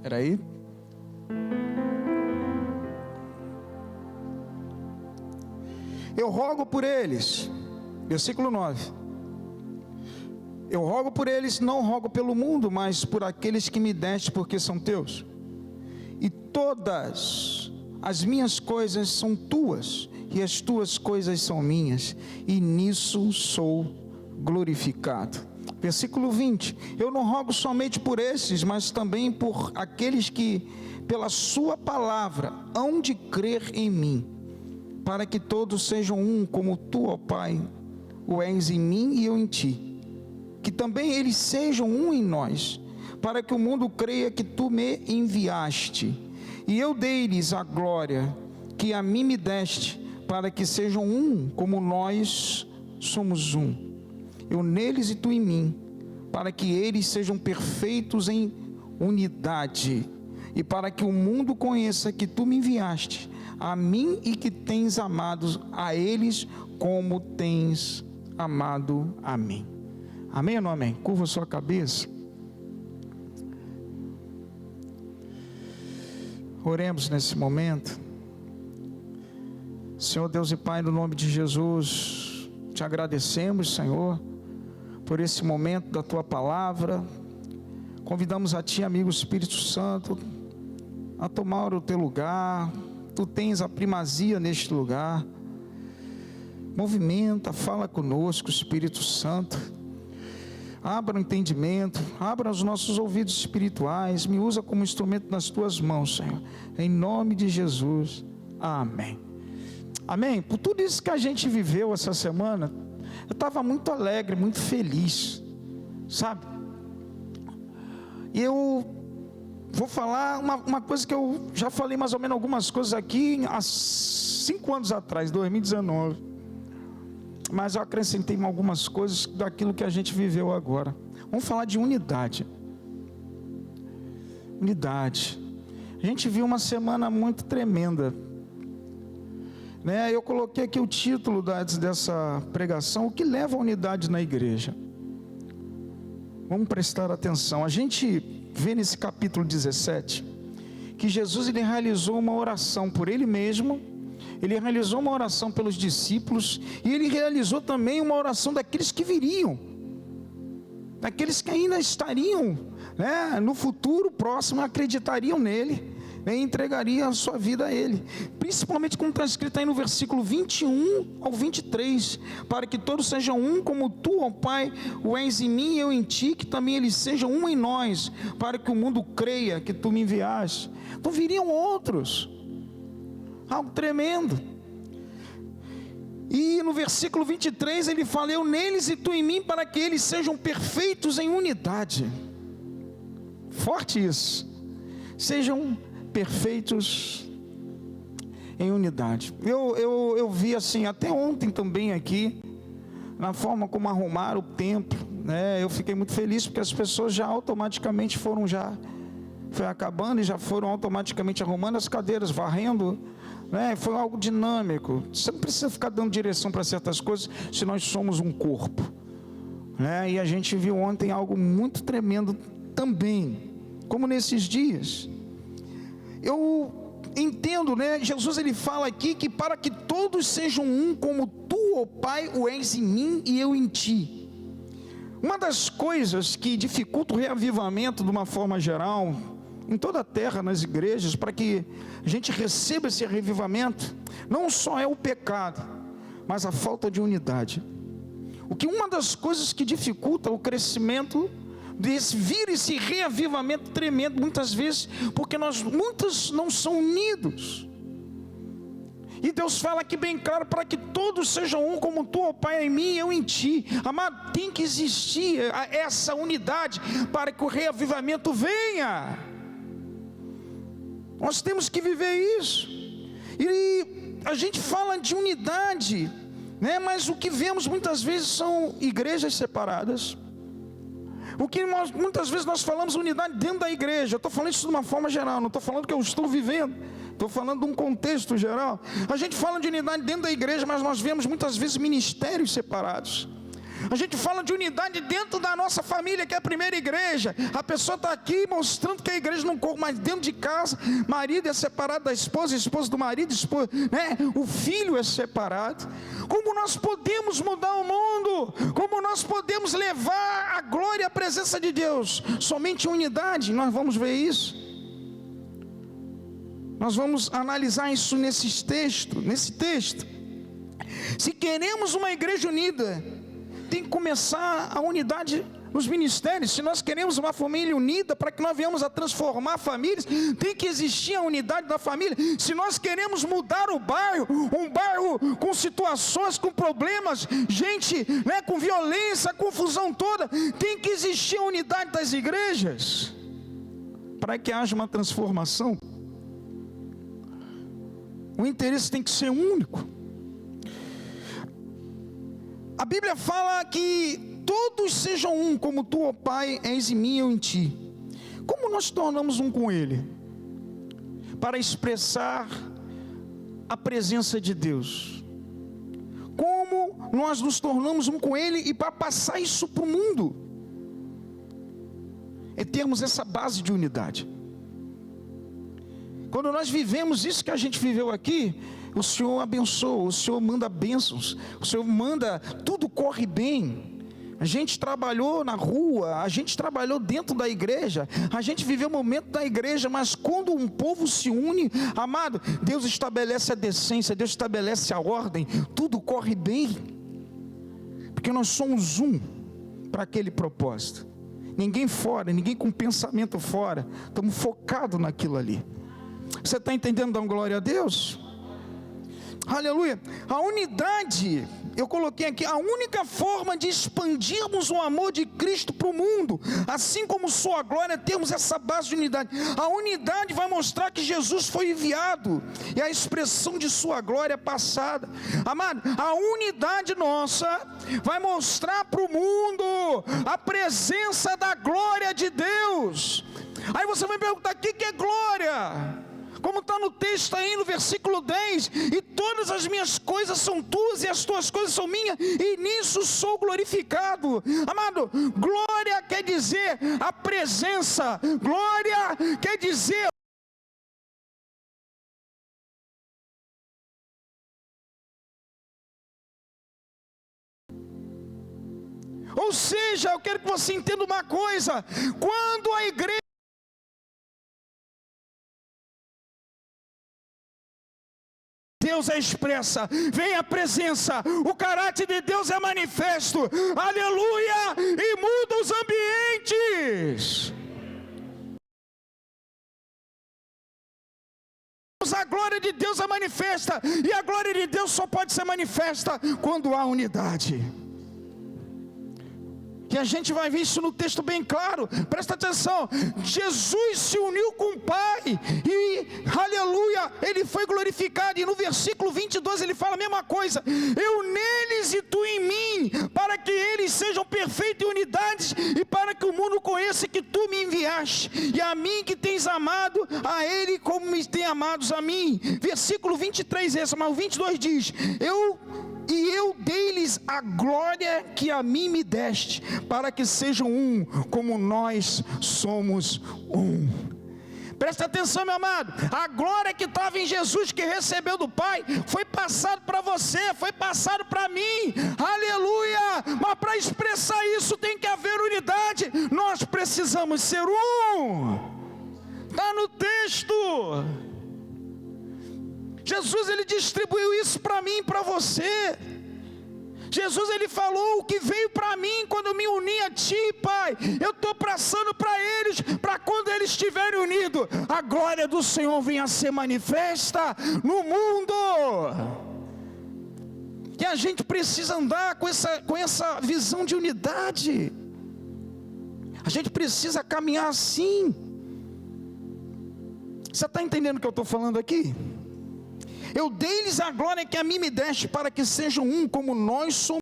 Espera aí. Eu rogo por eles, versículo 9. Eu rogo por eles, não rogo pelo mundo, mas por aqueles que me deste, porque são teus. E todas as minhas coisas são tuas, e as tuas coisas são minhas, e nisso sou glorificado. Versículo 20. Eu não rogo somente por esses, mas também por aqueles que, pela sua palavra, hão de crer em mim, para que todos sejam um, como tu, ó Pai, o és em mim e eu em ti. Que também eles sejam um em nós, para que o mundo creia que tu me enviaste. E eu dei-lhes a glória que a mim me deste, para que sejam um, como nós somos um. Eu neles e tu em mim, para que eles sejam perfeitos em unidade, e para que o mundo conheça que tu me enviaste a mim e que tens amado a eles como tens amado a mim. Amém ou não amém? Curva a sua cabeça. Oremos nesse momento. Senhor Deus e Pai, no nome de Jesus, te agradecemos, Senhor, por esse momento da tua palavra. Convidamos a ti, amigo Espírito Santo, a tomar o teu lugar. Tu tens a primazia neste lugar. Movimenta, fala conosco, Espírito Santo. Abra o entendimento, abra os nossos ouvidos espirituais, me usa como instrumento nas tuas mãos, Senhor, em nome de Jesus, amém. Amém. Por tudo isso que a gente viveu essa semana, eu estava muito alegre, muito feliz, sabe? E eu vou falar uma coisa que eu já falei mais ou menos algumas coisas aqui há 5 anos atrás, 2019. Mas eu acrescentei algumas coisas daquilo que a gente viveu agora. Vamos falar de unidade. Unidade. A gente viu uma semana muito tremenda, né? Eu coloquei aqui o título dessa pregação: o que leva a unidade na igreja? Vamos prestar atenção. A gente vê nesse capítulo 17 que Jesus ele realizou uma oração por ele mesmo. Ele realizou uma oração pelos discípulos, e ele realizou também uma oração daqueles que viriam, daqueles que ainda estariam, né, no futuro próximo, acreditariam nele, né, e entregariam a sua vida a ele. Principalmente como está escrito aí no versículo 21 ao 23, para que todos sejam um, como tu, ó Pai, o és em mim e eu em ti, que também eles sejam um em nós, para que o mundo creia que tu me enviaste. Então viriam outros. Algo tremendo. E no versículo 23 ele fala: eu neles e tu em mim, para que eles sejam perfeitos em unidade. Forte isso. Sejam perfeitos em unidade. Eu vi assim, até ontem também aqui, na forma como arrumaram o templo, né? Eu fiquei muito feliz, porque as pessoas já automaticamente foi acabando e já foram automaticamente arrumando as cadeiras, varrendo, né? Foi algo dinâmico. Você não precisa ficar dando direção para certas coisas, se nós somos um corpo, né? E a gente viu ontem algo muito tremendo também, como nesses dias. Eu entendo, né? Jesus ele fala aqui que para que todos sejam um, como tu, ó Pai, o és em mim e eu em ti. Uma das coisas que dificulta o reavivamento de uma forma geral, em toda a terra, nas igrejas, para que a gente receba esse revivamento, não só é o pecado, mas a falta de unidade. Uma das coisas que dificulta o crescimento vir esse reavivamento tremendo, muitas vezes, porque muitos não são unidos. E Deus fala aqui bem claro: para que todos sejam um, como tu, ó Pai, em mim e eu em ti. Amado, tem que existir essa unidade para que o reavivamento venha. Nós temos que viver isso. E a gente fala de unidade, né? Mas o que vemos muitas vezes são igrejas separadas. Muitas vezes nós falamos unidade dentro da igreja. Eu estou falando isso de uma forma geral, não estou falando que eu estou vivendo, estou falando de um contexto geral. A gente fala de unidade dentro da igreja, mas nós vemos muitas vezes ministérios separados. A gente fala de unidade dentro da nossa família, que é a primeira igreja. A pessoa está aqui mostrando que a igreja não corre, mas dentro de casa, marido é separado da esposa, a esposa do marido, né? O filho é separado. Como nós podemos mudar o mundo? Como nós podemos levar a glória e a presença de Deus? Somente em unidade, nós vamos ver isso. Nós vamos analisar isso nesse texto. Se queremos uma igreja unida, tem que começar a unidade nos ministérios. Se nós queremos uma família unida, para que nós venhamos a transformar famílias, tem que existir a unidade da família. Se nós queremos mudar o bairro, um bairro com situações, com problemas, gente, né, com violência, confusão toda, tem que existir a unidade das igrejas, para que haja uma transformação. O interesse tem que ser único. A Bíblia fala que todos sejam um, como tu, ó Pai, és em mim e eu em ti. Como nós tornamos um com Ele? Para expressar a presença de Deus. Como nós nos tornamos um com Ele e para passar isso para o mundo? É termos essa base de unidade. Quando nós vivemos isso que a gente viveu aqui, o Senhor abençoa, o Senhor manda bênçãos, o Senhor manda, tudo corre bem. A gente trabalhou na rua, a gente trabalhou dentro da igreja, a gente viveu o momento da igreja, mas quando um povo se une, amado, Deus estabelece a decência, Deus estabelece a ordem, tudo corre bem, porque nós somos um para aquele propósito. Ninguém fora, ninguém com pensamento fora, estamos focados naquilo ali. Você está entendendo? Dá uma glória a Deus. Aleluia. A unidade, eu coloquei aqui, a única forma de expandirmos o amor de Cristo para o mundo, assim como sua glória, é termos essa base de unidade. A unidade vai mostrar que Jesus foi enviado, e a expressão de sua glória é passada. Amado, a unidade nossa vai mostrar para o mundo a presença da glória de Deus. Aí você vai me perguntar, o que é glória? Como está no texto aí no versículo 10, e todas as minhas coisas são tuas, e as tuas coisas são minhas, e nisso sou glorificado. Amado, glória quer dizer a presença, glória quer dizer ou seja, eu quero que você entenda uma coisa: quando a igreja Deus é expressa, vem a presença, o caráter de Deus é manifesto, aleluia, e muda os ambientes. A glória de Deus é manifesta, e a glória de Deus só pode ser manifesta quando há unidade. E a gente vai ver isso no texto bem claro, presta atenção. Jesus se uniu com o Pai, e aleluia, Ele foi glorificado. E no versículo 22 ele fala a mesma coisa: eu neles e tu em mim, para que eles sejam perfeitos em unidade, e para que o mundo conheça que tu me enviaste, e a mim que tens amado, a ele como me tem amados a mim. Versículo 23 esse, mas o 22 diz: eu dei-lhes a glória que a mim me deste, para que sejam um, como nós somos um. Presta atenção, meu amado, a glória que estava em Jesus, que recebeu do Pai, foi passado para você, foi passado para mim, aleluia. Mas para expressar isso tem que haver unidade, nós precisamos ser um. Está no texto. Jesus, Ele distribuiu isso para mim e para você. Jesus, Ele falou: o que veio para mim quando eu me uni a Ti, Pai, eu estou passando para eles, para quando eles estiverem unidos, a glória do Senhor venha a ser manifesta no mundo. E a gente precisa andar com essa visão de unidade. A gente precisa caminhar assim. Você está entendendo o que eu estou falando aqui? Eu dei-lhes a glória que a mim me deste, para que sejam um, como nós somos.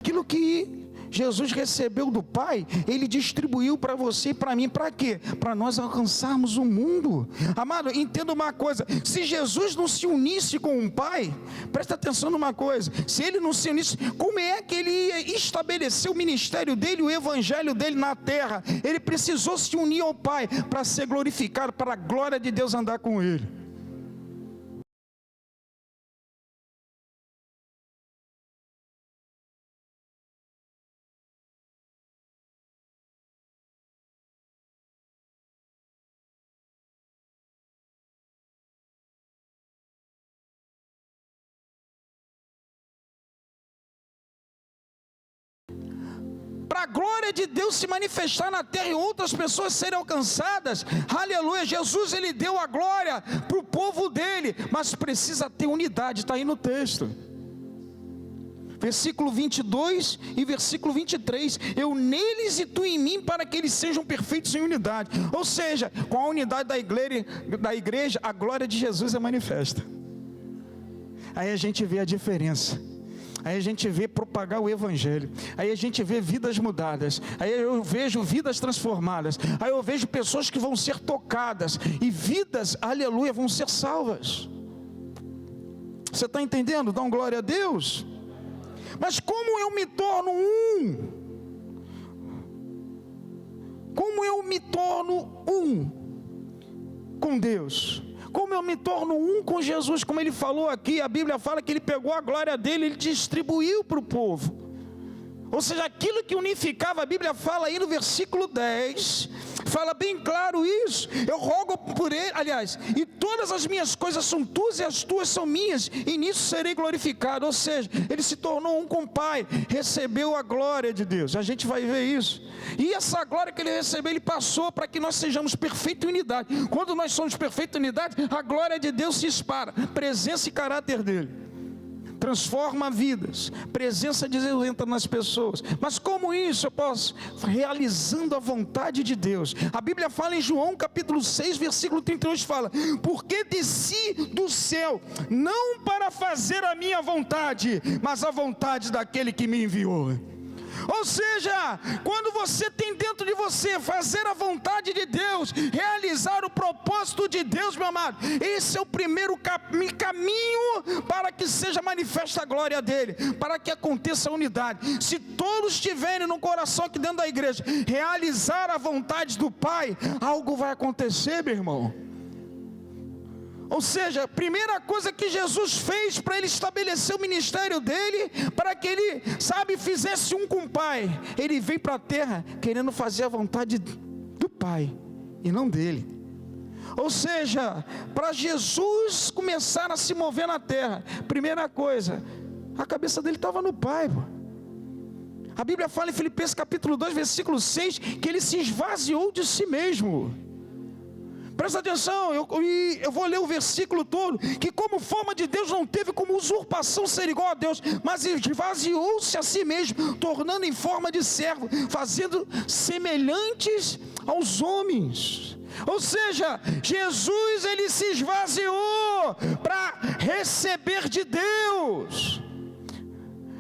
Aquilo que Jesus recebeu do Pai, Ele distribuiu para você e para mim, para quê? Para nós alcançarmos o mundo. Amado, entenda uma coisa, se Jesus não se unisse com o Pai, presta atenção numa coisa, se Ele não se unisse, como é que Ele ia estabelecer o ministério dEle, o evangelho dEle na terra? Ele precisou se unir ao Pai, para ser glorificado, para a glória de Deus andar com Ele. Para a glória de Deus se manifestar na terra e outras pessoas serem alcançadas, aleluia, Jesus Ele deu a glória para o povo dEle, mas precisa ter unidade, está aí no texto, versículo 22 e versículo 23, eu neles e tu em mim, para que eles sejam perfeitos em unidade, ou seja, com a unidade da igreja, a glória de Jesus é manifesta, aí a gente vê a diferença, aí a gente vê propagar o evangelho, aí a gente vê vidas mudadas, aí eu vejo vidas transformadas, aí eu vejo pessoas que vão ser tocadas, e vidas, aleluia, vão ser salvas. Você está entendendo? Dá uma glória a Deus. Mas como eu me torno um? Como eu me torno um com Deus? Como eu me torno um com Jesus? Como ele falou aqui, a Bíblia fala que ele pegou a glória dele, ele distribuiu para o povo. Ou seja, aquilo que unificava, a Bíblia fala aí no versículo 10, fala bem claro isso, eu rogo por ele, aliás, e todas as minhas coisas são tuas e as tuas são minhas, e nisso serei glorificado. Ou seja, ele se tornou um com o Pai, recebeu a glória de Deus, a gente vai ver isso, e essa glória que ele recebeu, ele passou para que nós sejamos perfeitos em unidade. Quando nós somos perfeitos em unidade, a glória de Deus se espalha, presença e caráter dele transforma vidas, presença de Deus entra nas pessoas. Mas como isso eu posso? Realizando a vontade de Deus. A Bíblia fala em João capítulo 6, versículo 38, fala: porque desci do céu, não para fazer a minha vontade, mas a vontade daquele que me enviou. Ou seja, quando você tem dentro de você fazer a vontade de Deus, realizar o propósito de Deus, meu amado, esse é o primeiro caminho para que seja manifesta a glória dele, para que aconteça a unidade. Se todos tiverem no coração aqui dentro da igreja, realizar a vontade do Pai, algo vai acontecer, meu irmão. Ou seja, a primeira coisa que Jesus fez para ele estabelecer o ministério dele, para que ele, fizesse um com o Pai, ele veio para a terra querendo fazer a vontade do Pai e não dele. Ou seja, para Jesus começar a se mover na terra, primeira coisa, a cabeça dele estava no Pai. A Bíblia fala em Filipenses capítulo 2, versículo 6, que ele se esvaziou de si mesmo. Presta atenção, eu vou ler o versículo todo, que como forma de Deus não teve como usurpação ser igual a Deus, mas esvaziou-se a si mesmo, tornando em forma de servo, fazendo semelhantes aos homens. Ou seja, Jesus ele se esvaziou para receber de Deus.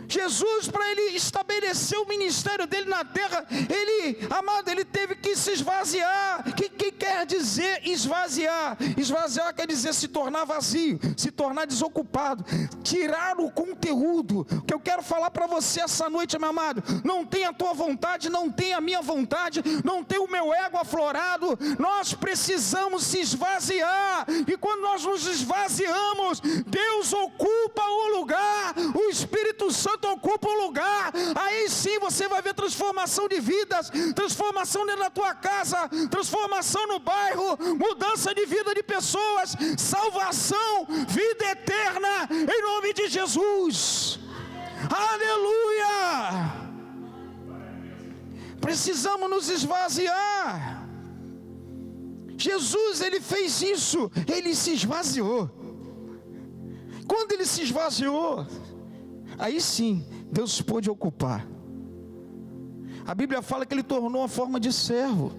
Jesus, para ele estabelecer o ministério dele na terra, ele teve que se esvaziar. O que quer dizer esvaziar? Esvaziar quer dizer se tornar vazio, se tornar desocupado, tirar o conteúdo. O que eu quero falar para você essa noite, meu amado, não tem a tua vontade, não tem a minha vontade, não tem o meu ego aflorado, nós precisamos se esvaziar, e quando nós nos esvaziamos, Deus ocupa o lugar, o Espírito Santo ocupa o lugar, aí sim você vai ver transformação de vidas, transformação dentro da tua casa, transformação no bairro, mudança de vida de pessoas, salvação, vida eterna, em nome de Jesus, aleluia. Precisamos nos esvaziar. Jesus ele fez isso, ele se esvaziou. Quando ele se esvaziou, aí sim, Deus pôde ocupar. A Bíblia fala que ele tornou a forma de servo.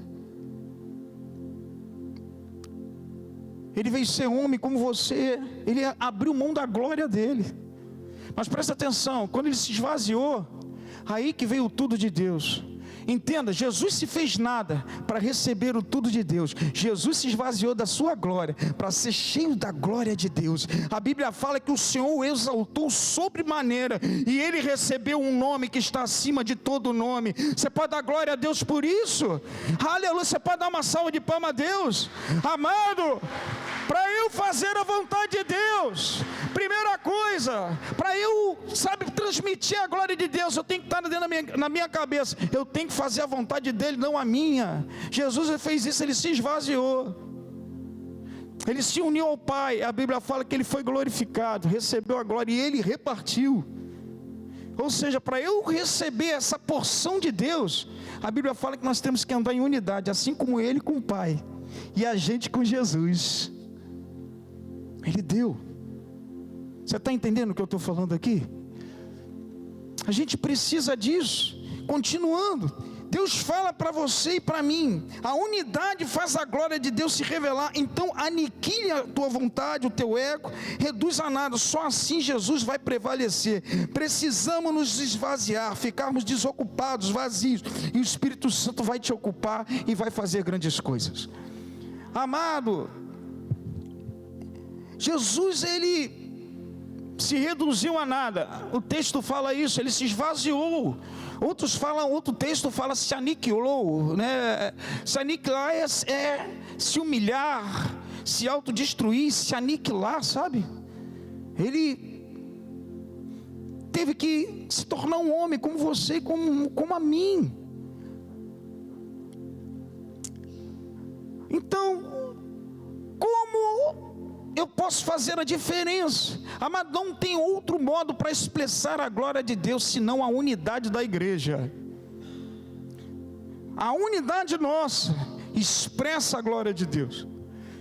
Ele veio ser homem como você, ele abriu mão da glória dele. Mas presta atenção, quando ele se esvaziou, Aí que veio o tudo de Deus. Entenda, Jesus se fez nada para receber o tudo de Deus. Jesus se esvaziou da sua glória para ser cheio da glória de Deus. A Bíblia fala que o Senhor o exaltou sobremaneira e ele recebeu um nome que está acima de todo nome. Você pode dar glória a Deus por isso? Aleluia, você pode dar uma salva de palmas a Deus? Amado, para eu fazer a vontade de Deus, primeira coisa, para eu, transmitir a glória de Deus, eu tenho que estar dentro na minha cabeça, eu tenho que fazer a vontade dele, não a minha. Jesus fez isso, ele se esvaziou, ele se uniu ao Pai. A Bíblia fala que ele foi glorificado, recebeu a glória e ele repartiu. Ou seja, para eu receber essa porção de Deus, a Bíblia fala que nós temos que andar em unidade, assim como ele com o Pai e a gente com Jesus. Ele deu. Você está entendendo o que eu estou falando aqui? A gente precisa disso. Continuando, Deus fala para você e para mim, a unidade faz a glória de Deus se revelar. Então aniquile a tua vontade, o teu ego, reduz a nada. Só assim Jesus vai prevalecer. Precisamos nos esvaziar, ficarmos desocupados, vazios, e o Espírito Santo vai te ocupar e vai fazer grandes coisas. Amado, Jesus, ele se reduziu a nada. O texto fala isso, ele se esvaziou. Outro texto fala se aniquilou, né? Se aniquilar é se humilhar, se autodestruir, se aniquilar, sabe? Ele teve que se tornar um homem como você e como a mim. Então, como eu posso fazer a diferença? Amado, não tem outro modo para expressar a glória de Deus senão a unidade da igreja. A unidade nossa expressa a glória de Deus.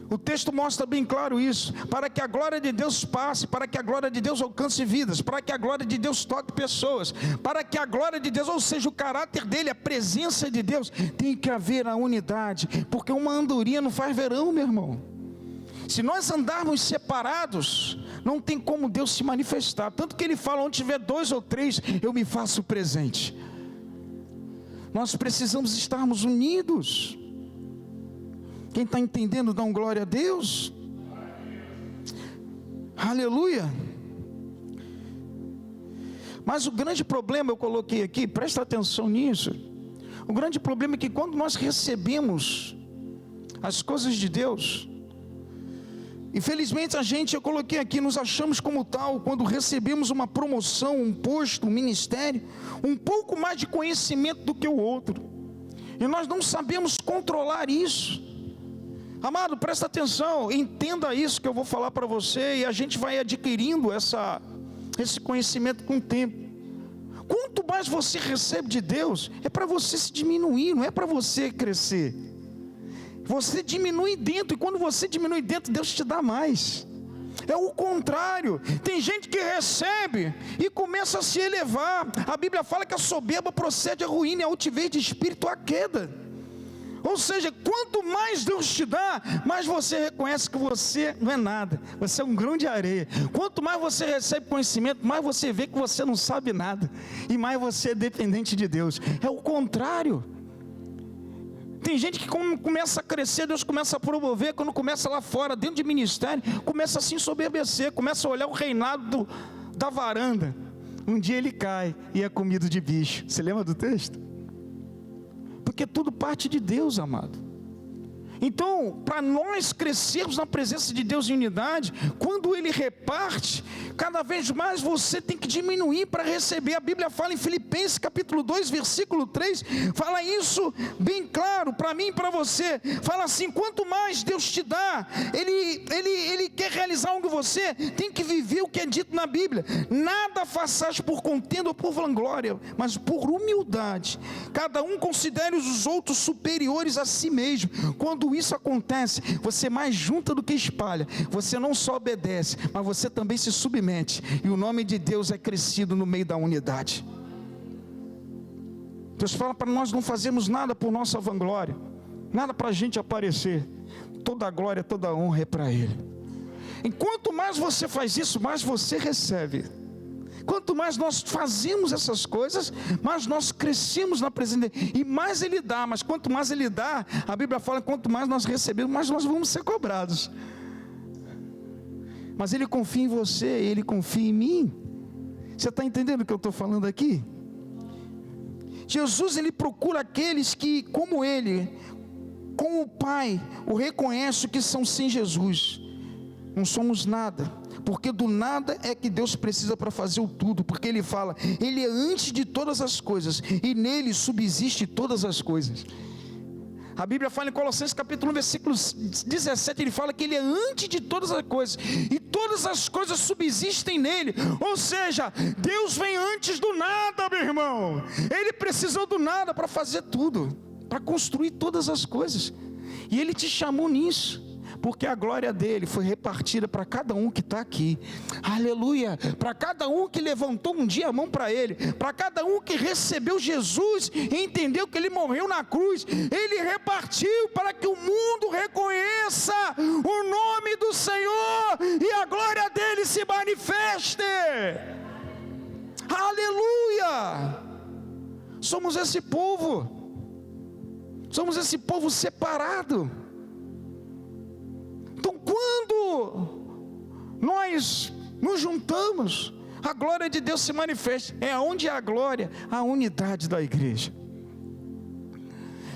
O texto mostra bem claro isso. Para que a glória de Deus passe, para que a glória de Deus alcance vidas, para que a glória de Deus toque pessoas, para que a glória de Deus, ou seja, o caráter dele, a presença de Deus, tem que haver a unidade, porque uma andorinha não faz verão, meu irmão. Se nós andarmos separados, não tem como Deus se manifestar. Tanto que ele fala, onde tiver 2 ou 3, eu me faço presente. Nós precisamos estarmos unidos. Quem está entendendo, dá um glória a Deus. Aleluia. Mas o grande problema, eu coloquei aqui, presta atenção nisso. O grande problema é que quando nós recebemos as coisas de Deus, infelizmente eu coloquei aqui, nos achamos como tal, quando recebemos uma promoção, um posto, um ministério, um pouco mais de conhecimento do que o outro, e nós não sabemos controlar isso. Amado, presta atenção, entenda isso que eu vou falar para você, e a gente vai adquirindo esse conhecimento com o tempo. Quanto mais você recebe de Deus, é para você se diminuir, não é para você crescer. Você diminui dentro, e quando você diminui dentro, Deus te dá mais. É o contrário. Tem gente que recebe e começa a se elevar. A Bíblia fala que a soberba procede à ruína, e a altivez de espírito à queda. Ou seja, quanto mais Deus te dá, mais você reconhece que você não é nada, você é um grão de areia. Quanto mais você recebe conhecimento, mais você vê que você não sabe nada, e mais você é dependente de Deus. É o contrário. Tem gente que começa a crescer, Deus começa a promover, quando começa lá fora, dentro de ministério, começa a se ensoberbecer, começa a olhar o reinado da varanda. Um dia ele cai e é comido de bicho. Você lembra do texto? Porque tudo parte de Deus, amado. Então, para nós crescermos na presença de Deus em unidade, quando Ele reparte, cada vez mais você tem que diminuir para receber. A Bíblia fala em Filipenses capítulo 2, versículo 3, fala isso bem claro para mim e para você. Fala assim, quanto mais Deus te dá, Ele quer realizar algo em você, tem que viver o que é dito na Bíblia. Nada façais por contenda ou por vanglória, mas por humildade. Cada um considere os outros superiores a si mesmo. Quando isso acontece, você mais junta do que espalha. Você não só obedece, mas você também se submete, e o nome de Deus é crescido no meio da unidade. Deus fala para nós não fazermos nada por nossa vanglória, nada para a gente aparecer. Toda a glória, toda a honra é para Ele. Enquanto mais você faz isso, mais você recebe. Quanto mais nós fazemos essas coisas, mais nós crescemos na presença dele, e mais ele dá. Mas quanto mais ele dá, a Bíblia fala, quanto mais nós recebemos, mais nós vamos ser cobrados. Mas ele confia em você, ele confia em mim. Você está entendendo o que eu estou falando aqui? Jesus, ele procura aqueles que, como ele, com o Pai, o reconhecem que são sem Jesus. Não somos nada, porque do nada é que Deus precisa para fazer o tudo, porque ele fala, ele é antes de todas as coisas, e nele subsiste todas as coisas. A Bíblia fala em Colossenses capítulo 1, versículo 17, ele fala que ele é antes de todas as coisas, e todas as coisas subsistem nele. Ou seja, Deus vem antes do nada, meu irmão. Ele precisou do nada para fazer tudo, para construir todas as coisas, e ele te chamou nisso, porque a glória dele foi repartida para cada um que está aqui. Aleluia. Para cada um que levantou um dia a mão para ele, para cada um que recebeu Jesus e entendeu que ele morreu na cruz, ele repartiu para que o mundo reconheça o nome do Senhor e a glória dele se manifeste. Aleluia. Somos esse povo separado. Então, quando nós nos juntamos, a glória de Deus se manifesta. É onde há a glória, a unidade da igreja.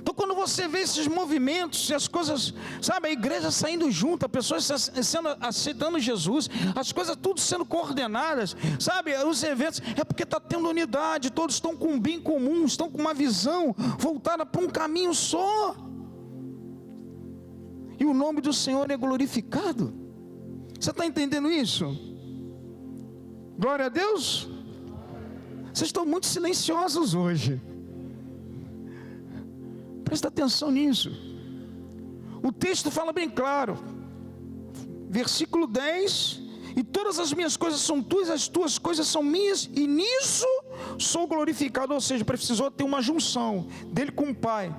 Então, quando você vê esses movimentos e as coisas, sabe, a igreja saindo junto, as pessoas aceitando Jesus, as coisas tudo sendo coordenadas, sabe, os eventos, é porque está tendo unidade, todos estão com um bem comum, estão com uma visão voltada para um caminho só. E o nome do Senhor é glorificado. Você está entendendo isso? Glória a Deus. Vocês estão muito silenciosos hoje. Presta atenção nisso. O texto fala bem claro. Versículo 10. E todas as minhas coisas são tuas, as tuas coisas são minhas, e nisso sou glorificado. Ou seja, precisou ter uma junção dele com o Pai,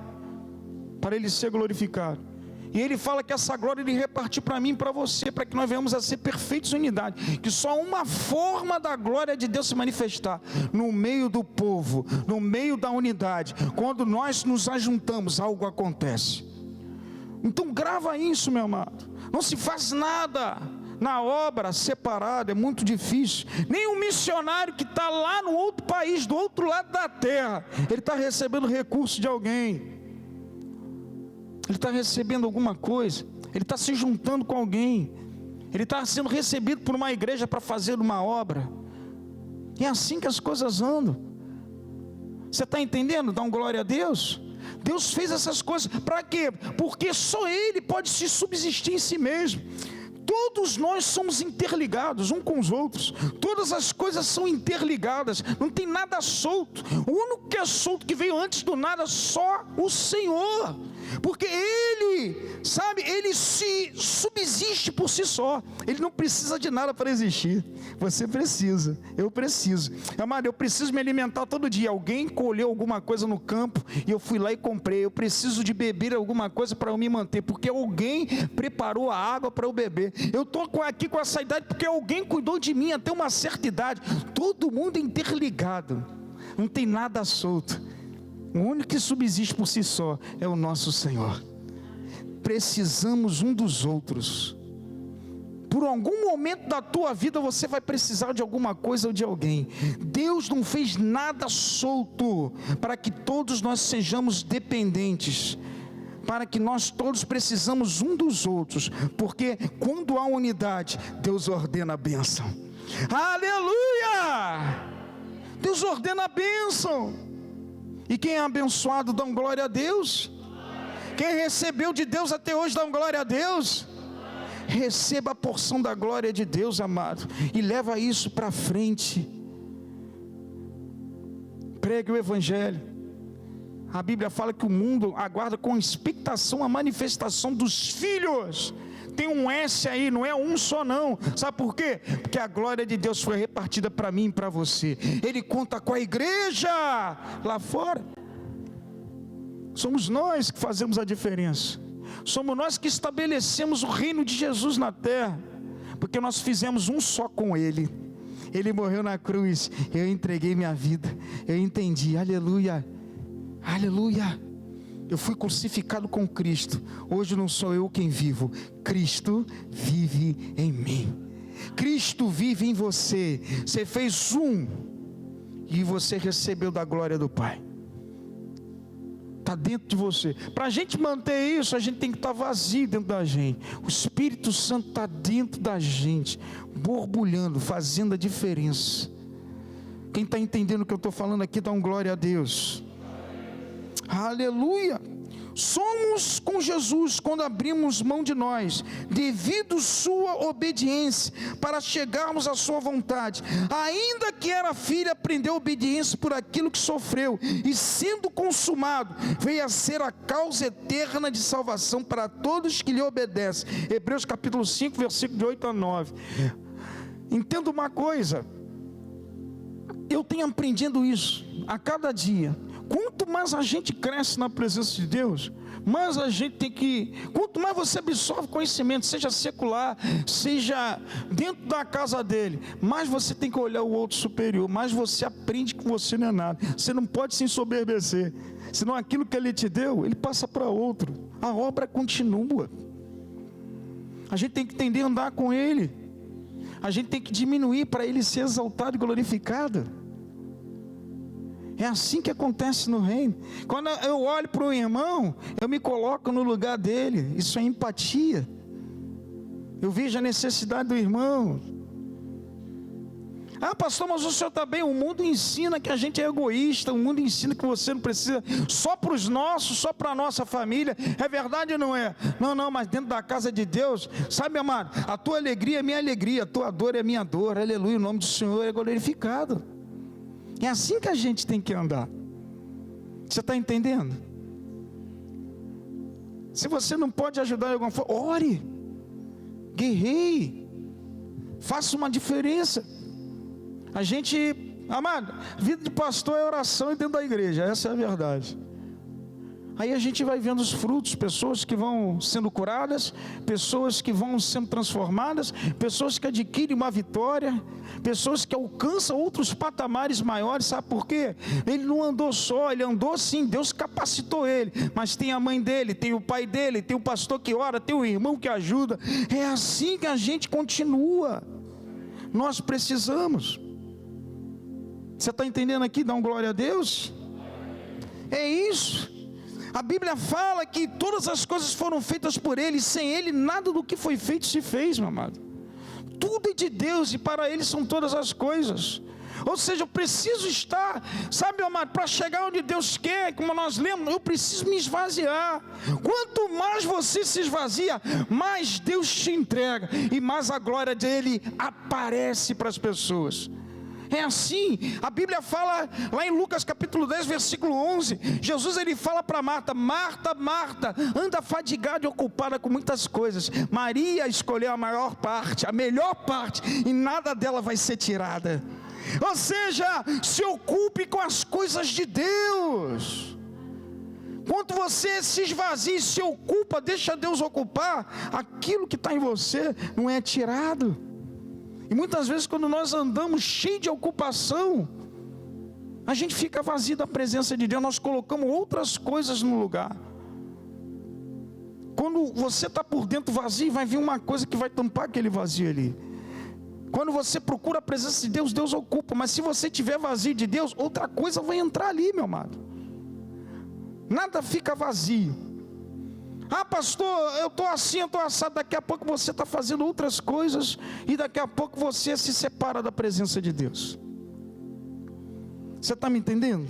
para ele ser glorificado. E ele fala que essa glória ele repartiu para mim e para você, para que nós venhamos a ser perfeitos em unidade. Que só uma forma da glória de Deus se manifestar, no meio do povo, no meio da unidade. Quando nós nos ajuntamos, algo acontece. Então grava isso, meu amado. Não se faz nada na obra separado, é muito difícil. Nem um missionário que está lá no outro país, do outro lado da terra, ele está recebendo recurso de alguém. Ele está recebendo alguma coisa, ele está se juntando com alguém, ele está sendo recebido por uma igreja para fazer uma obra. É assim que as coisas andam. Você está entendendo? Dá um glória a Deus. Deus fez essas coisas para quê? Porque só Ele pode se subsistir em si mesmo. Todos nós somos interligados uns com os outros. Todas as coisas são interligadas. Não tem nada solto. O único que é solto, que veio antes do nada, só o Senhor. Porque Ele, sabe, Ele se subsiste por si só. Ele não precisa de nada para existir. Você precisa, eu preciso. Amado, eu preciso me alimentar todo dia. Alguém colheu alguma coisa no campo e eu fui lá e comprei. Eu preciso de beber alguma coisa para eu me manter, porque alguém preparou a água para eu beber. Eu estou aqui com essa idade porque alguém cuidou de mim até uma certa idade. Todo mundo é interligado, não tem nada solto. O único que subsiste por si só é o nosso Senhor. Precisamos um dos outros. Por algum momento da tua vida você vai precisar de alguma coisa ou de alguém. Deus não fez nada solto para que todos nós sejamos dependentes, para que nós todos precisamos um dos outros, porque quando há unidade, Deus ordena a bênção. Aleluia! Deus ordena a bênção. E quem é abençoado, dá glória a Deus. Quem recebeu de Deus até hoje, dá glória a Deus. Receba a porção da glória de Deus, amado, e leva isso para frente. Pregue o Evangelho. A Bíblia fala que o mundo aguarda com expectação a manifestação dos filhos. Tem um S aí, não é um só não. Sabe por quê? Porque a glória de Deus foi repartida para mim e para você. Ele conta com a igreja lá fora. Somos nós que fazemos a diferença. Somos nós que estabelecemos o reino de Jesus na terra, porque nós fizemos um só com Ele. Ele morreu na cruz, eu entreguei minha vida, eu entendi, aleluia, aleluia. Eu fui crucificado com Cristo, hoje não sou eu quem vivo, Cristo vive em mim. Cristo vive em você. Você fez e você recebeu da glória do Pai. Está dentro de você. Para a gente manter isso, a gente tem que estar vazio dentro da gente. O Espírito Santo está dentro da gente, borbulhando, fazendo a diferença. Quem está entendendo o que eu estou falando aqui, dá um glória a Deus. Aleluia. Somos com Jesus quando abrimos mão de nós, devido sua obediência, para chegarmos à sua vontade. Ainda que era filho, aprendeu obediência por aquilo que sofreu, e sendo consumado, veio a ser a causa eterna de salvação para todos que lhe obedecem. Hebreus capítulo 5, versículo de 8 a 9. Entenda uma coisa, eu tenho aprendido isso a cada dia. Quanto mais a gente cresce na presença de Deus, mais a gente tem que... Quanto mais você absorve conhecimento, seja secular, seja dentro da casa dele, mais você tem que olhar o outro superior, mais você aprende que você não é nada. Você não pode se ensoberbecer, senão aquilo que ele te deu, ele passa para outro. A obra continua. A gente tem que entender a andar com ele. A gente tem que diminuir para ele ser exaltado e glorificado. É assim que acontece no reino. Quando eu olho para o irmão, eu me coloco no lugar dele. Isso é empatia. Eu vejo a necessidade do irmão. Ah, pastor, mas o senhor está bem. O mundo ensina que a gente é egoísta. O mundo ensina que você não precisa só para os nossos, só para a nossa família. É verdade ou não é? Não, mas dentro da casa de Deus, sabe, amado, a tua alegria é minha alegria, a tua dor é minha dor. Aleluia, o nome do Senhor é glorificado. É assim que a gente tem que andar. Você está entendendo? Se você não pode ajudar de alguma forma, ore, guerreie, faça uma diferença. A gente, amado, vida de pastor é oração e dentro da igreja, essa é a verdade. Aí a gente vai vendo os frutos, pessoas que vão sendo curadas, pessoas que vão sendo transformadas, pessoas que adquirem uma vitória, pessoas que alcançam outros patamares maiores. Sabe por quê? Ele não andou só, ele andou sim, Deus capacitou ele, mas tem a mãe dele, tem o pai dele, tem o pastor que ora, tem o irmão que ajuda. É assim que a gente continua. Nós precisamos. Você está entendendo aqui? Dá um glória a Deus. É isso. A Bíblia fala que todas as coisas foram feitas por Ele, sem Ele nada do que foi feito se fez, meu amado. Tudo é de Deus e para Ele são todas as coisas. Ou seja, eu preciso estar, sabe, meu amado, para chegar onde Deus quer, como nós lemos, eu preciso me esvaziar. Quanto mais você se esvazia, mais Deus te entrega e mais a glória dEle aparece para as pessoas. É assim, a Bíblia fala lá em Lucas capítulo 10, versículo 11, Jesus ele fala para Marta: Marta, Marta, anda fadigada e ocupada com muitas coisas. Maria escolheu a maior parte, a melhor parte, e nada dela vai ser tirada. Ou seja, se ocupe com as coisas de Deus. Quando você se esvazia e se ocupa, deixa Deus ocupar, aquilo que está em você não é tirado. E muitas vezes quando nós andamos cheios de ocupação, a gente fica vazio da presença de Deus, nós colocamos outras coisas no lugar. Quando você está por dentro vazio, vai vir uma coisa que vai tampar aquele vazio ali. Quando você procura a presença de Deus, Deus ocupa. Mas se você estiver vazio de Deus, outra coisa vai entrar ali, meu amado. Nada fica vazio. Ah, pastor, eu estou assim, eu estou assado. Daqui a pouco você está fazendo outras coisas, e daqui a pouco você se separa da presença de Deus. Você está me entendendo?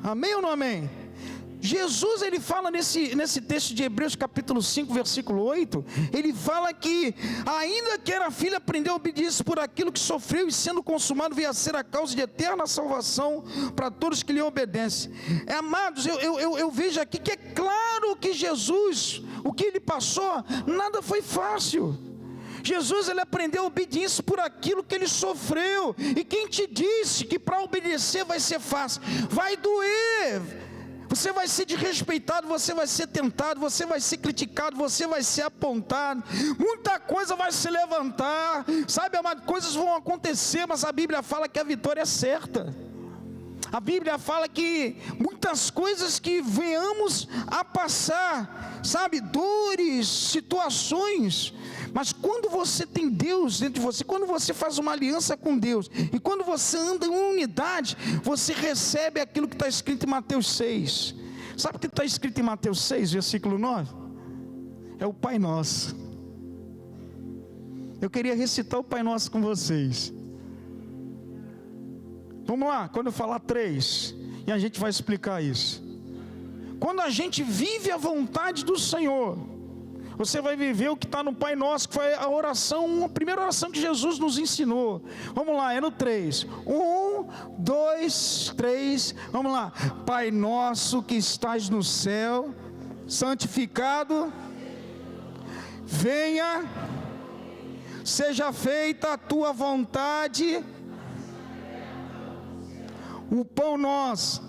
Amém ou não amém? Jesus ele fala nesse texto de Hebreus capítulo 5, versículo 8, ele fala que ainda que era filho, aprendeu a obediência por aquilo que sofreu, e sendo consumado veio a ser a causa de eterna salvação para todos que lhe obedecem. Amados, eu vejo aqui que é claro que Jesus, o que ele passou, nada foi fácil. Jesus ele aprendeu a obediência por aquilo que ele sofreu. E quem te disse que para obedecer vai ser fácil? Vai doer. Você vai ser desrespeitado, você vai ser tentado, você vai ser criticado, você vai ser apontado, muita coisa vai se levantar, sabe, amado, coisas vão acontecer, mas a Bíblia fala que a vitória é certa. A Bíblia fala que muitas coisas que venhamos a passar, sabe, dores, situações, mas quando você tem Deus dentro de você, quando você faz uma aliança com Deus, e quando você anda em unidade, você recebe aquilo que está escrito em Mateus 6. Sabe o que está escrito em Mateus 6, versículo 9? É o Pai Nosso. Eu queria recitar o Pai Nosso com vocês. Vamos lá, quando eu falar 3, e a gente vai explicar isso. Quando a gente vive a vontade do Senhor, você vai viver o que está no Pai Nosso, que foi a oração, a primeira oração que Jesus nos ensinou. Vamos lá, é no 3. 1, 2, 3, vamos lá. Pai Nosso que estás no céu, santificado, venha, seja feita a tua vontade. O pão nosso,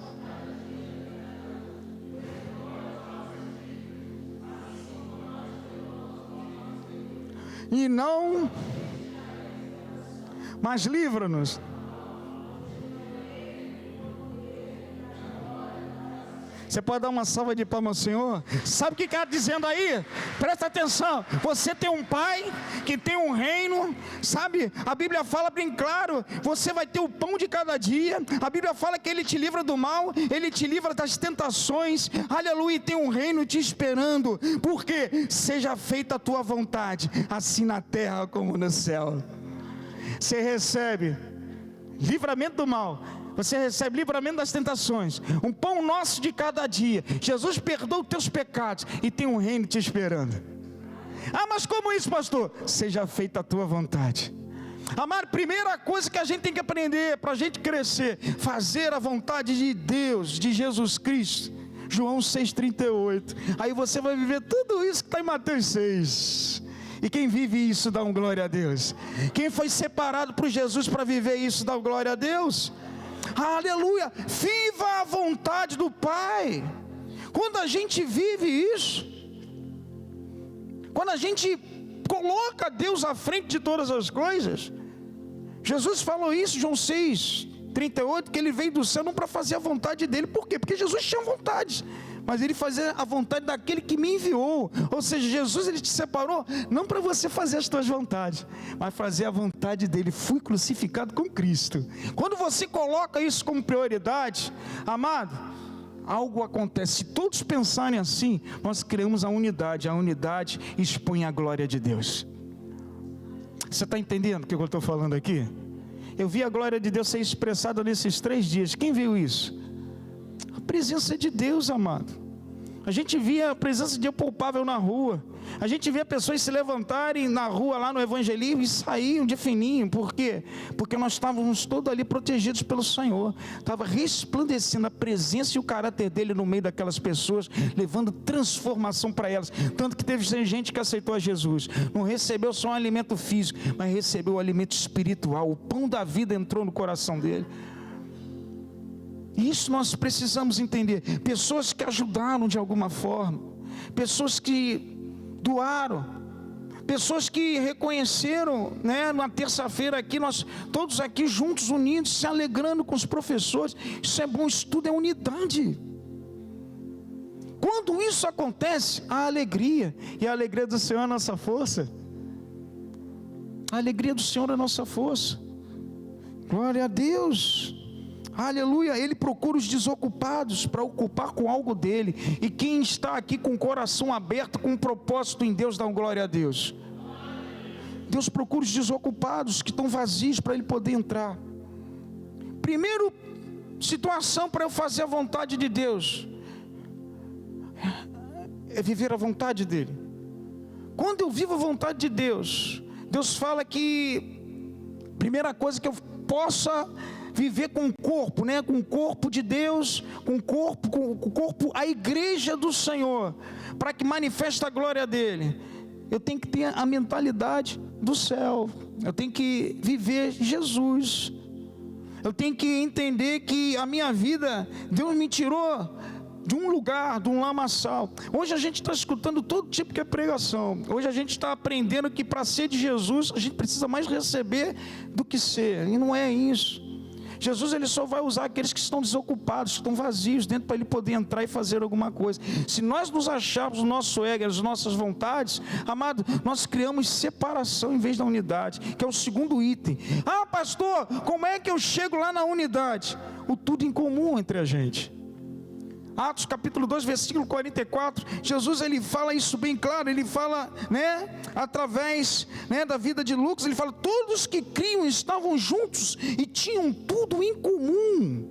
e não, mas livra-nos. Você pode dar uma salva de palmas ao Senhor? Sabe o que está dizendo aí? Presta atenção, você tem um pai que tem um reino, sabe? A Bíblia fala bem claro, você vai ter o pão de cada dia. A Bíblia fala que Ele te livra do mal, Ele te livra das tentações, aleluia, e tem um reino te esperando, porque seja feita a tua vontade, assim na terra como no céu. Você recebe livramento do mal, você recebe livramento das tentações, um pão nosso de cada dia. Jesus perdoa os teus pecados e tem um reino te esperando. Ah, mas como isso, pastor? Seja feita a tua vontade. Amar, primeira coisa que a gente tem que aprender para a gente crescer, fazer a vontade de Deus, de Jesus Cristo. João 6,38. Aí você vai viver tudo isso que está em Mateus 6. E quem vive isso dá um glória a Deus. Quem foi separado por Jesus para viver isso dá um glória a Deus. Aleluia, viva a vontade do Pai. Quando a gente vive isso, quando a gente coloca Deus à frente de todas as coisas, Jesus falou isso, João 6,38, que Ele veio do céu não para fazer a vontade dEle. Por quê? Porque Jesus tinha vontade, mas Ele fazia a vontade daquele que me enviou. Ou seja, Jesus, Ele te separou não para você fazer as tuas vontades, mas fazer a vontade dEle. Fui crucificado com Cristo. Quando você coloca isso como prioridade, amado, algo acontece. Se todos pensarem assim, nós criamos a unidade expõe a glória de Deus. Você está entendendo o que eu estou falando aqui? Eu vi a glória de Deus ser expressada nesses 3 dias. Quem viu isso? A presença de Deus, amado. A gente via a presença de Deus palpável na rua. A gente via pessoas se levantarem na rua lá no evangelismo e saíam de fininho. Por quê? Porque nós estávamos todos ali protegidos pelo Senhor. Estava resplandecendo a presença e o caráter dele no meio daquelas pessoas, levando transformação para elas. Tanto que teve gente que aceitou a Jesus, não recebeu só um alimento físico, mas recebeu o alimento espiritual. O pão da vida entrou no coração dele. Isso nós precisamos entender. Pessoas que ajudaram de alguma forma, pessoas que doaram, pessoas que reconheceram, né, na terça-feira aqui, nós todos aqui juntos, unidos, se alegrando com os professores. Isso é bom, isso tudo é unidade. Quando isso acontece, a alegria, e a alegria do Senhor é a nossa força. A alegria do Senhor é a nossa força. Glória a Deus. Aleluia, Ele procura os desocupados para ocupar com algo dele. E quem está aqui com o coração aberto, com um propósito em Deus, dá um glória a Deus. Deus procura os desocupados que estão vazios para Ele poder entrar. Primeiro situação para eu fazer a vontade de Deus é viver a vontade dEle. Quando eu vivo a vontade de Deus, Deus fala que primeira coisa que eu possa viver com o corpo, né? Com o corpo de Deus, com o corpo, a igreja do Senhor, para que manifeste a glória dele. Eu tenho que ter a mentalidade do céu. Eu tenho que viver Jesus. Eu tenho que entender que a minha vida, Deus me tirou de um lugar, de um lamaçal. Hoje a gente está escutando todo tipo de pregação. Hoje a gente está aprendendo que para ser de Jesus, a gente precisa mais receber do que ser. E não é isso. Jesus, ele só vai usar aqueles que estão desocupados, que estão vazios dentro, para ele poder entrar e fazer alguma coisa. Se nós nos acharmos o nosso ego, as nossas vontades, amado, nós criamos separação em vez da unidade, que é o segundo item. Ah, pastor, como é que eu chego lá na unidade? O tudo em comum entre a gente. Atos capítulo 2, versículo 44, Jesus, ele fala isso bem claro, ele fala, através, da vida de Lucas, ele fala, todos que criam estavam juntos e tinham tudo em comum.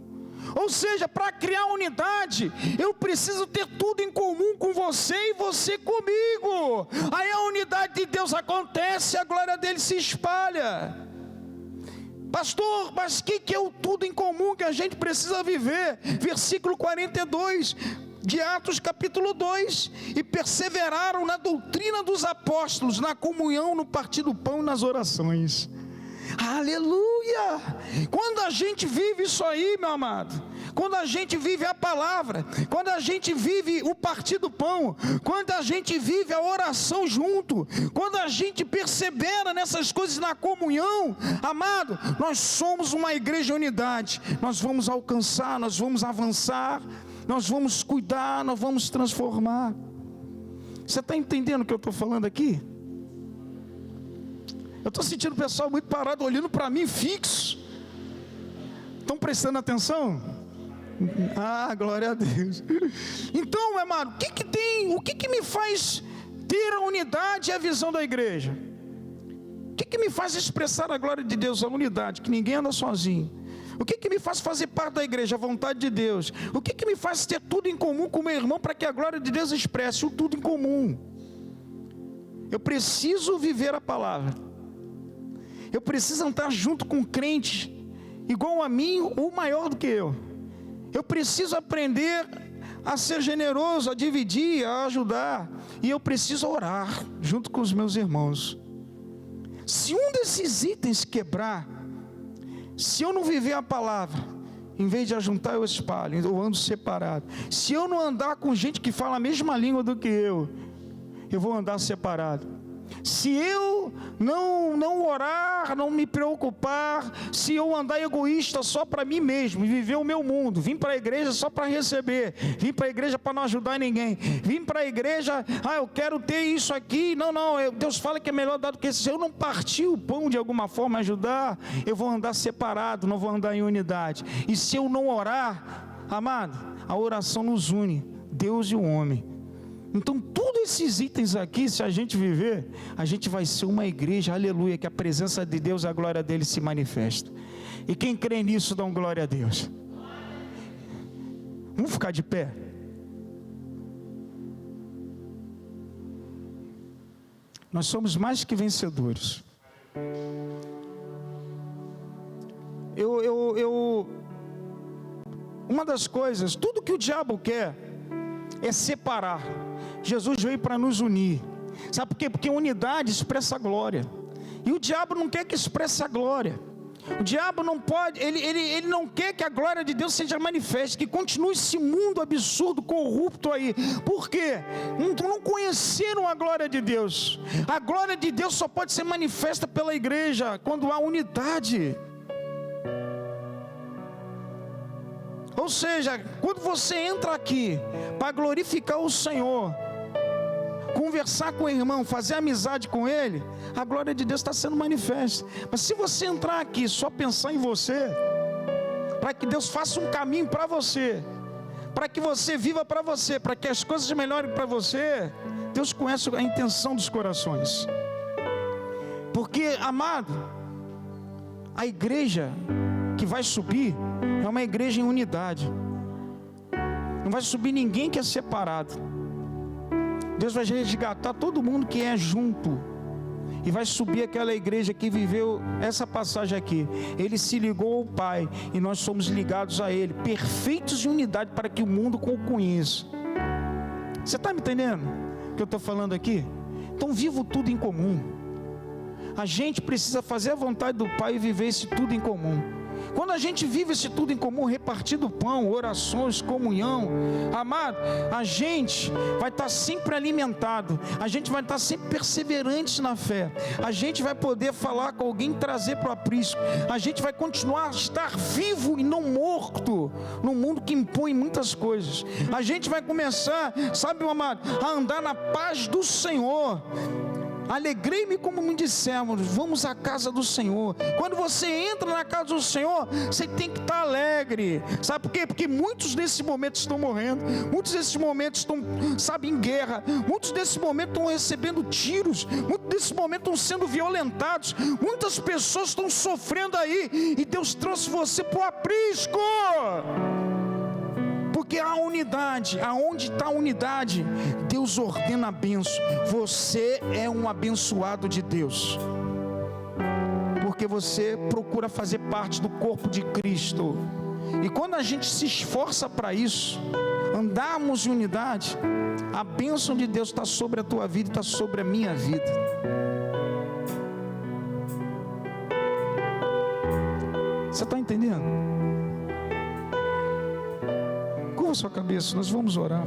Ou seja, para criar unidade, eu preciso ter tudo em comum com você e você comigo. Aí a unidade de Deus acontece, a glória dele se espalha. Pastor, mas o que é o tudo em comum que a gente precisa viver? Versículo 42 de Atos capítulo 2, e perseveraram na doutrina dos apóstolos, na comunhão, no partir do pão e nas orações. Aleluia! Quando a gente vive isso aí, meu amado, quando a gente vive a palavra, quando a gente vive o partir do pão, quando a gente vive a oração junto, quando a gente persevera nessas coisas na comunhão, amado, nós somos uma igreja unidade. Nós vamos alcançar, nós vamos avançar, nós vamos cuidar, nós vamos transformar. Você está entendendo o que eu estou falando aqui? Eu estou sentindo o pessoal muito parado, olhando para mim fixo. Estão prestando atenção? Ah, glória a Deus. Então, meu amado, o que me faz ter a unidade e a visão da igreja? O que me faz expressar a glória de Deus, a unidade, que ninguém anda sozinho? O que me faz fazer parte da igreja, a vontade de Deus? O que me faz ter tudo em comum com o meu irmão, para que a glória de Deus expresse o tudo em comum? Eu preciso viver a palavra. Eu preciso andar junto com crentes igual a mim ou maior do que eu. Eu preciso aprender a ser generoso, a dividir, a ajudar. E eu preciso orar junto com os meus irmãos. Se um desses itens quebrar, se eu não viver a palavra, em vez de ajuntar eu espalho, eu ando separado. Se eu não andar com gente que fala a mesma língua do que eu vou andar separado. Se eu não orar, não me preocupar, se eu andar egoísta só para mim mesmo, viver o meu mundo, vim para a igreja só para receber, vim para a igreja para não ajudar ninguém, vim para a igreja, eu quero ter isso aqui, não, Deus fala que é melhor dar do que se eu não partir o pão de alguma forma, ajudar, eu vou andar separado, não vou andar em unidade. E se eu não orar, amado, a oração nos une, Deus e o homem. Então, todos esses itens aqui, se a gente viver, a gente vai ser uma igreja, aleluia, que a presença de Deus, a glória dele se manifesta. E quem crê nisso, dá glória a Deus. Vamos ficar de pé? Nós somos mais que vencedores. Uma das coisas, tudo que o diabo quer é separar. Jesus veio para nos unir. Sabe por quê? Porque unidade expressa a glória. E o diabo não quer que expresse a glória. O diabo não pode, ele não quer que a glória de Deus seja manifesta, que continue esse mundo absurdo, corrupto aí. Por quê? Não conheceram a glória de Deus. A glória de Deus só pode ser manifesta pela igreja, quando há unidade. Ou seja, quando você entra aqui para glorificar o Senhor, conversar com o irmão, fazer amizade com ele, a glória de Deus está sendo manifesta. Mas se você entrar aqui só pensar em você, para que Deus faça um caminho para você, para que você viva para você, para que as coisas melhorem para você, Deus conhece a intenção dos corações. Porque, amado, a igreja que vai subir é uma igreja em unidade. Não vai subir ninguém que é separado. Deus vai resgatar todo mundo que é junto. E vai subir aquela igreja que viveu essa passagem aqui. Ele se ligou ao Pai e nós somos ligados a Ele, perfeitos em unidade, para que o mundo o conheça. Você está me entendendo o que eu estou falando aqui? Então vivo tudo em comum. A gente precisa fazer a vontade do Pai e viver esse tudo em comum. Quando a gente vive esse tudo em comum, repartido pão, orações, comunhão, amado, a gente vai estar sempre alimentado, a gente vai estar sempre perseverante na fé, a gente vai poder falar com alguém, trazer para o aprisco, a gente vai continuar a estar vivo e não morto, num mundo que impõe muitas coisas. A gente vai começar, sabe, meu amado, a andar na paz do Senhor. Alegrei-me, como me dissemos, vamos à casa do Senhor. Quando você entra na casa do Senhor, você tem que estar alegre. Sabe por quê? Porque muitos desses momentos estão morrendo, muitos desses momentos estão, sabe, em guerra, muitos desses momentos estão recebendo tiros, muitos desses momentos estão sendo violentados, muitas pessoas estão sofrendo aí, e Deus trouxe você para o aprisco. Porque a unidade, aonde está a unidade, Deus ordena a bênção. Você é um abençoado de Deus, porque você procura fazer parte do corpo de Cristo. E quando a gente se esforça para isso, andarmos em unidade, a bênção de Deus está sobre a tua vida e está sobre a minha vida. Você está entendendo? Curva sua cabeça, nós vamos orar.